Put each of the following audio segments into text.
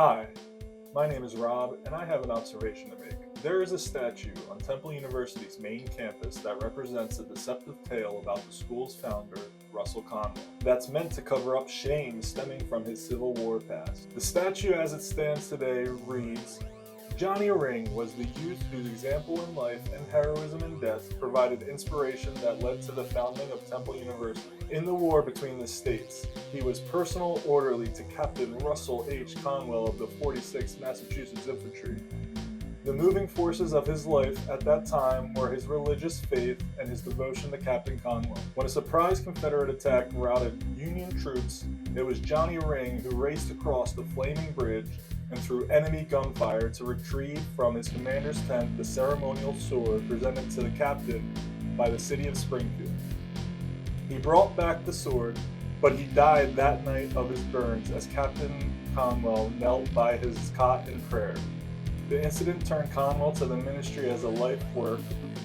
Hi, my name is Rob, and I have an observation to make. There is a statue on Temple University's main campus that represents a deceptive tale about the school's founder, Russell Conwell, that's meant to cover up shame stemming from his Civil War past. The statue as it stands today reads, Johnny Ring was the youth whose example in life and heroism in death provided inspiration that led to the founding of Temple University. In the war between the states, he was personal orderly to Captain Russell H. Conwell of the 46th Massachusetts Infantry. The moving forces of his life at that time were his religious faith and his devotion to Captain Conwell. When a surprise Confederate attack routed Union troops, it was Johnny Ring who raced across the flaming bridge and through enemy gunfire to retrieve from his commander's tent the ceremonial sword presented to the captain by the city of Springfield. He brought back the sword, but he died that night of his burns as Captain Conwell knelt by his cot in prayer. The incident turned Conwell to the ministry as a life work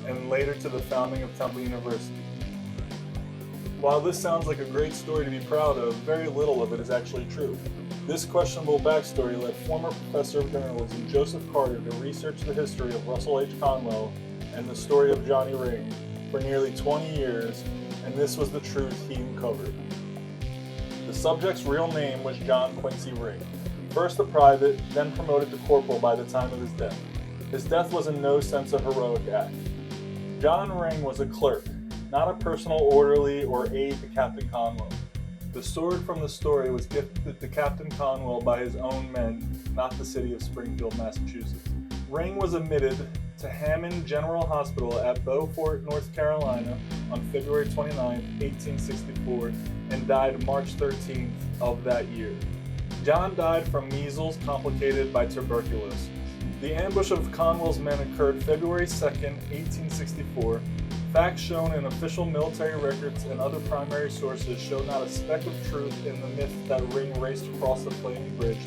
and later to the founding of Temple University. While this sounds like a great story to be proud of, very little of it is actually true. This questionable backstory led former professor of journalism Joseph Carter to research the history of Russell H. Conwell and the story of Johnny Ring for nearly 20 years, and this was the truth he uncovered. The subject's real name was John Quincy Ring. First a private, then promoted to corporal by the time of his death. His death was in no sense a heroic act. John Ring was a clerk, not a personal orderly or aide to Captain Conwell. The sword from the story was gifted to Captain Conwell by his own men, not the city of Springfield, Massachusetts. Ring was admitted to Hammond General Hospital at Beaufort, North Carolina on February 29, 1864, and died March 13th of that year. John died from measles complicated by tuberculosis. The ambush of Conwell's men occurred February 2nd, 1864. Facts shown in official military records and other primary sources show not a speck of truth in the myth that Ring raced across the flaming bridge,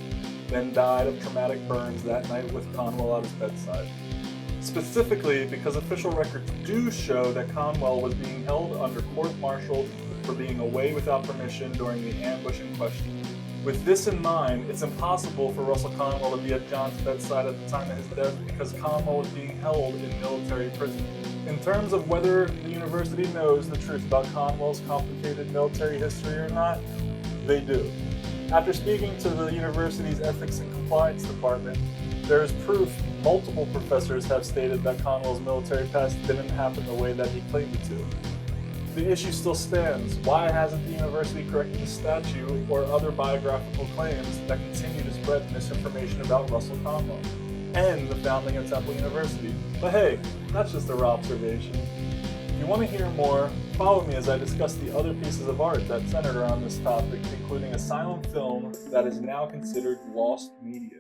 then died of traumatic burns that night with Conwell at his bedside. Specifically, because official records do show that Conwell was being held under court-martial for being away without permission during the ambush in question. With this in mind, it's impossible for Russell Conwell to be at John's bedside at the time of his death because Conwell was being held in military prison. In terms of whether the university knows the truth about Conwell's complicated military history or not, they do. After speaking to the university's Ethics and Compliance Department, there is proof multiple professors have stated that Conwell's military past didn't happen the way that he claimed it to. The issue still stands. Why hasn't the university corrected the statue or other biographical claims that continue to spread misinformation about Russell Conwell and the founding of Temple University? But hey, that's just a observation. If you want to hear more, follow me as I discuss the other pieces of art that centered around this topic, including a silent film that is now considered lost media.